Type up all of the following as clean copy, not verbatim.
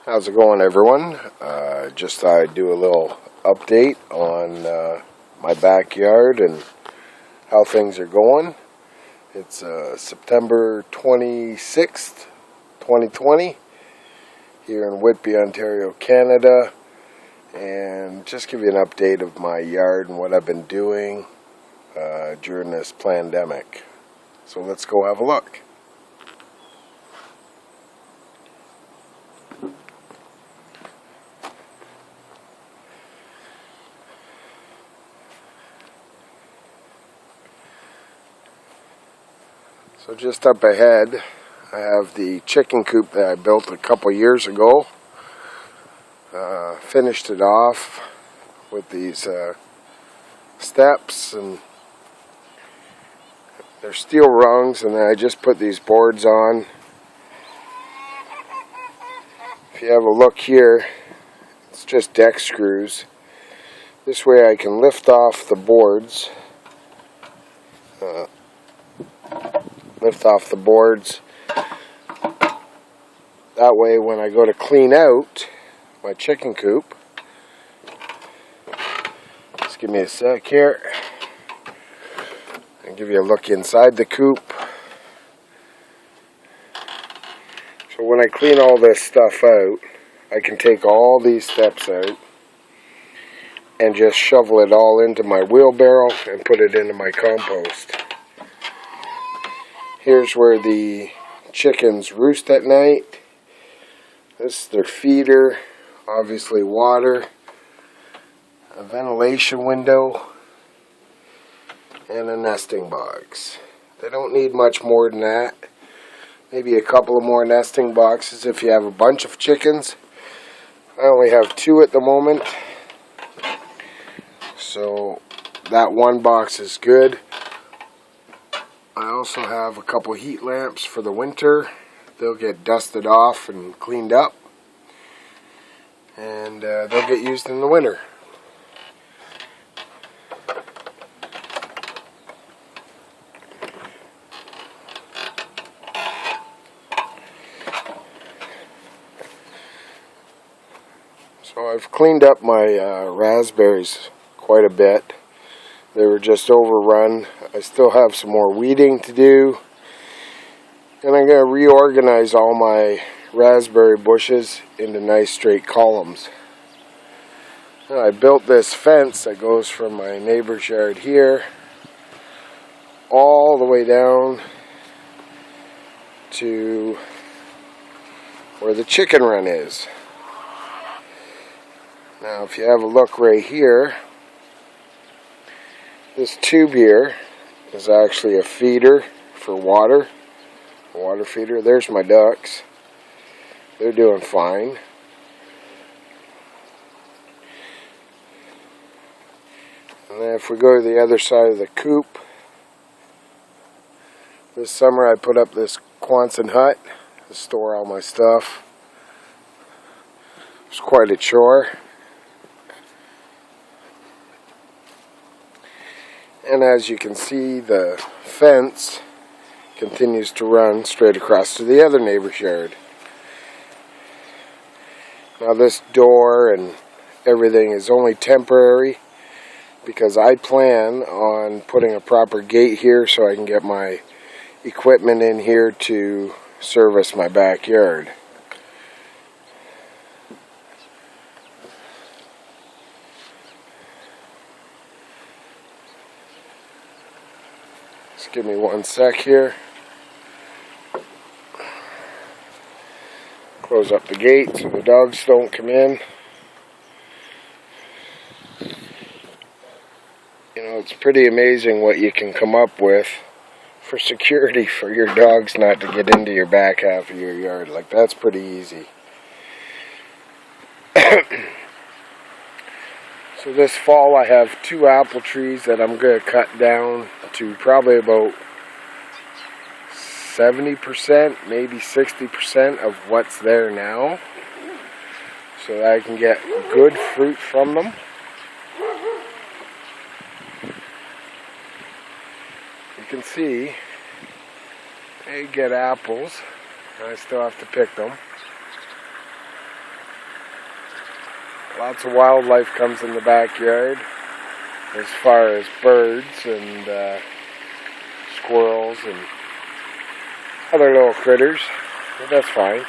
How's it going, everyone? Just thought I'd do a little update on my backyard and how things are going. It's September 26th, 2020, here in Whitby, Ontario, Canada, and just give you an update of my yard and what I've been doing during this pandemic. So let's go have a look. So just up ahead, I have the chicken coop that I built a couple years ago. Finished it off with these steps, and they're steel rungs, and then I just put these boards on. If you have a look here, it's just deck screws. This way I can lift off the boards. That way when I go to clean out my chicken coop, just give me a sec here and give you a look inside the coop. So when I clean all this stuff out, I can take all these steps out and just shovel it all into my wheelbarrow and put it into my compost. Here's where the chickens roost at night. This is their feeder, obviously water, a ventilation window, and a nesting box. They don't need much more than that. Maybe a couple of more nesting boxes if you have a bunch of chickens. I only have 2 at the moment, so that one box is good. I also have a couple heat lamps for the winter. They'll get dusted off and cleaned up, and they'll get used in the winter. So I've cleaned up my raspberries quite a bit. They were just overrun. I still have some more weeding to do. And I'm going to reorganize all my raspberry bushes into nice straight columns. Now, I built this fence that goes from my neighbor's yard here all the way down to where the chicken run is. Now if you have a look right here, this tube here is actually a feeder for water. A water feeder. There's my ducks. They're doing fine. And then if we go to the other side of the coop, this summer I put up this Quonset hut to store all my stuff. It's quite a chore. And as you can see, the fence continues to run straight across to the other neighbor's yard. Now this door and everything is only temporary because I plan on putting a proper gate here so I can get my equipment in here to service my backyard. Just give me one sec here. Close up the gate so the dogs don't come in. You know, it's pretty amazing what you can come up with for security for your dogs not to get into your back half of your yard. Like, that's pretty easy. So this fall I have 2 apple trees that I'm going to cut down to probably about 70%, maybe 60% of what's there now, so that I can get good fruit from them. You can see I get apples. I still have to pick them. Lots of wildlife comes in the backyard, as far as birds and squirrels and other little critters, but that's fine.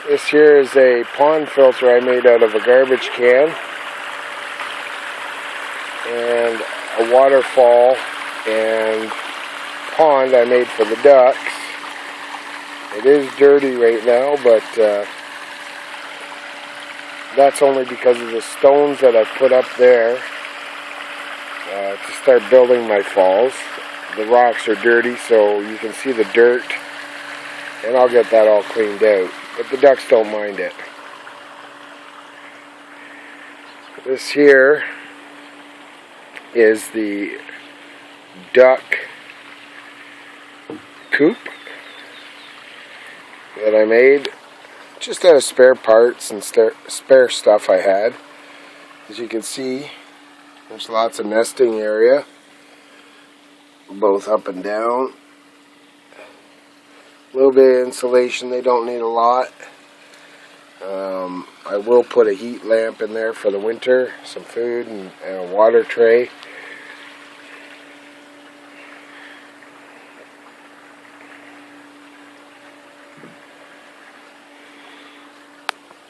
This here is a pond filter I made out of a garbage can, and a waterfall and pond I made for the ducks. It is dirty right now, but that's only because of the stones that I've put up there to start building my falls. The rocks are dirty, so you can see the dirt, and I'll get that all cleaned out, but the ducks don't mind it. This here is the duck coop that I made just out of spare parts and spare stuff I had. As you can see, there's lots of nesting area, both up and down. A little bit of insulation, they don't need a lot. I will put a heat lamp in there for the winter, some food and a water tray.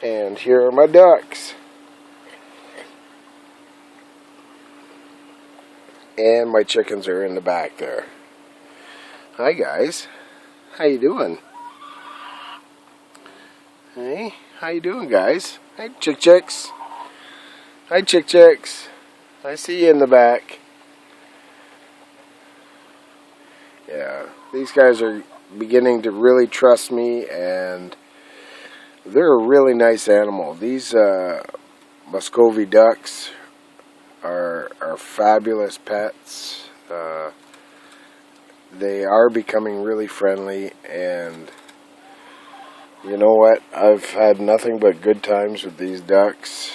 And here are my ducks. And my chickens are in the back there. Hi guys. How you doing? Hey, how you doing guys? Hi chicks. Hi chicks. I see you in the back. Yeah, these guys are beginning to really trust me, and they're a really nice animal. These Muscovy ducks are fabulous pets. They are becoming really friendly, and you know what? I've had nothing but good times with these ducks.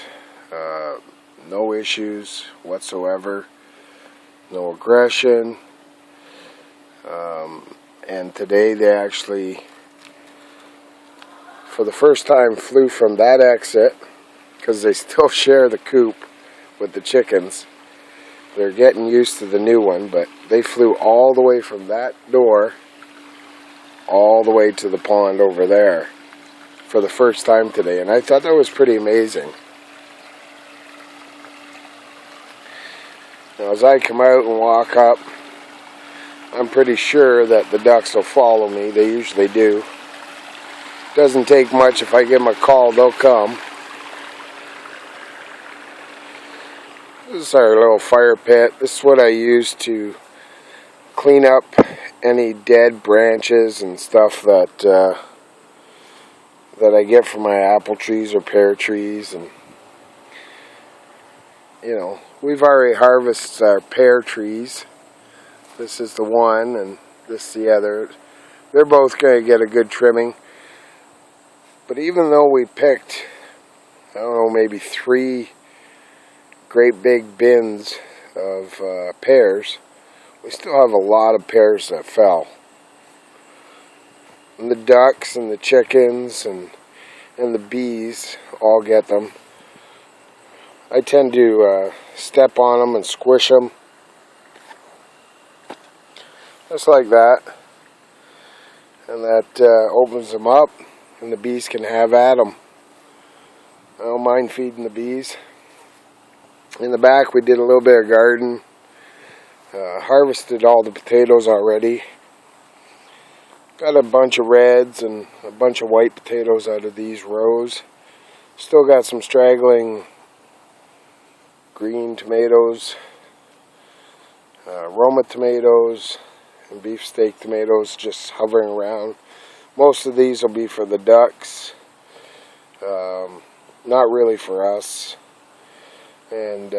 No issues whatsoever. No aggression. And today they actually, for the first time, flew from that exit, because they still share the coop with the chickens. They're getting used to the new one, but they flew all the way from that door all the way to the pond over there for the first time today, and I thought that was pretty amazing. Now as I come out and walk up, I'm pretty sure that the ducks will follow me. They usually do. Doesn't take much. If I give them a call, they'll come. This is our little fire pit. This is what I use to clean up any dead branches and stuff that I get from my apple trees or pear trees. And you know, we've already harvested our pear trees. This is the one, and this is the other. They're both going to get a good trimming. But even though we picked, I don't know, maybe 3 great big bins of pears, we still have a lot of pears that fell. And the ducks and the chickens and the bees all get them. I tend to step on them and squish them. Just like that. And that opens them up, and the bees can have at them. I don't mind feeding the bees. In the back we did a little bit of garden. Harvested all the potatoes already. Got a bunch of reds and a bunch of white potatoes out of these rows. Still got some straggling green tomatoes, Roma tomatoes, and beefsteak tomatoes just hovering around. Most of these will be for the ducks, not really for us. And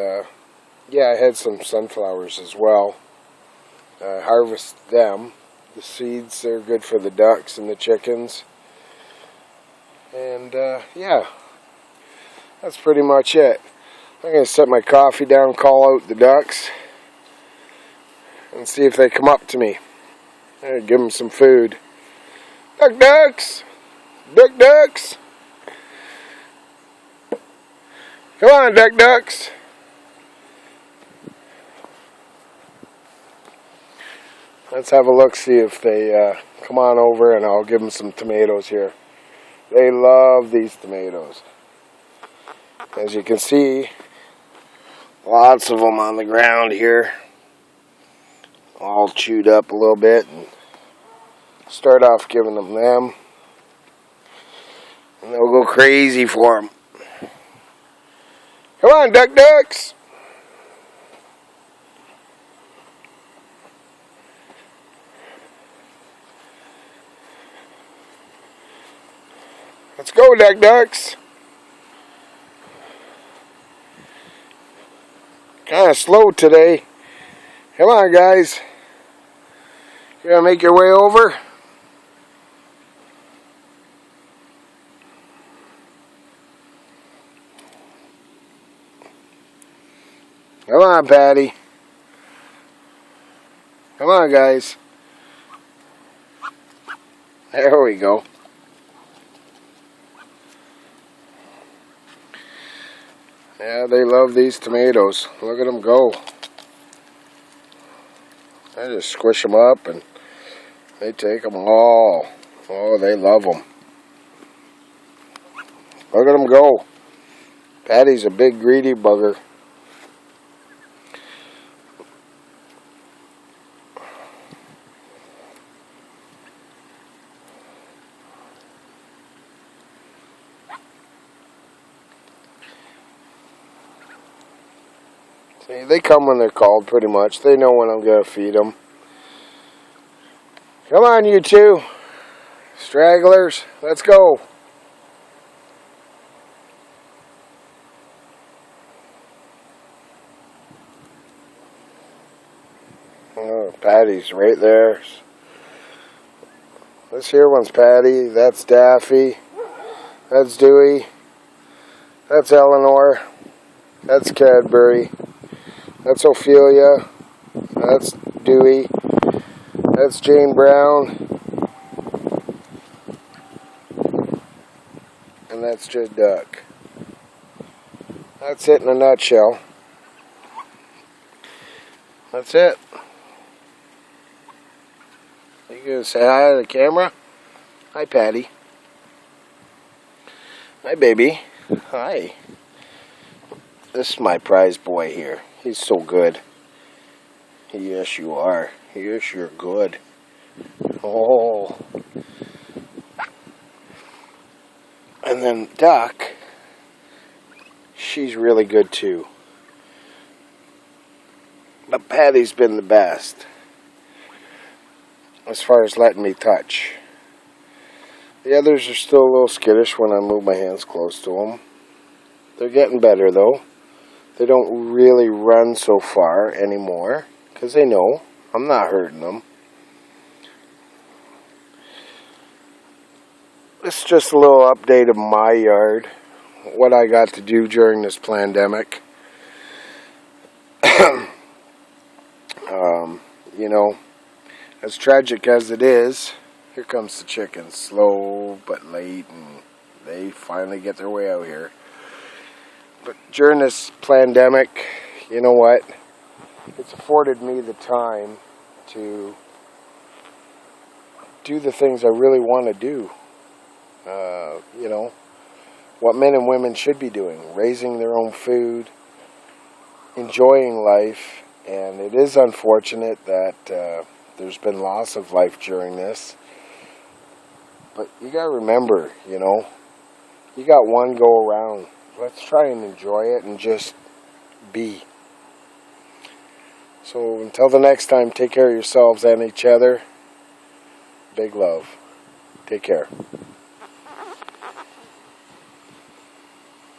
yeah, I had some sunflowers as well. Harvest them. The seeds, they're good for the ducks and the chickens. And yeah, that's pretty much it. I'm going to set my coffee down, call out the ducks, and see if they come up to me. I'm going to give them some food. Ducks! Ducks! Come on, ducks. Let's have a look, see if they come on over, and I'll give them some tomatoes here. They love these tomatoes. As you can see, lots of them on the ground here. All chewed up a little bit. And start off giving them. And they'll go crazy for them. Come on, ducks. Let's go, ducks. Kind of slow today. Come on, guys. You gonna make your way over? Come on, Patty. Come on, guys. There we go. Yeah, they love these tomatoes. Look at them go. I just squish them up and they take them all. Oh, they love them. Look at them go. Patty's a big greedy bugger. See, they come when they're called, pretty much. They know when I'm going to feed them. Come on, you two. Stragglers, let's go. Oh, Patty's right there. This here one's Patty. That's Daffy. That's Dewey. That's Eleanor. That's Cadbury. That's Ophelia. That's Dewey. That's Jane Brown. And that's just Duck. That's it in a nutshell. That's it. You gonna say hi to the camera? Hi, Patty. Hi, baby. Hi. This is my prize boy here. He's so good. Yes, you are. Yes, you're good. Oh. And then Duck, she's really good too. But Patty's been the best as far as letting me touch. The others are still a little skittish when I move my hands close to them. They're getting better though. They don't really run so far anymore because they know I'm not hurting them. This is just a little update of my yard, what I got to do during this pandemic. You know, as tragic as it is, here comes the chickens, slow but late, and they finally get their way out here. But during this pandemic, you know what? It's afforded me the time to do the things I really want to do. You know, what men and women should be doing. Raising their own food, enjoying life. And it is unfortunate that there's been loss of life during this. But you got to remember, you know, you got one go around. Let's try and enjoy it and just be. So until the next time, take care of yourselves and each other. Big love. Take care.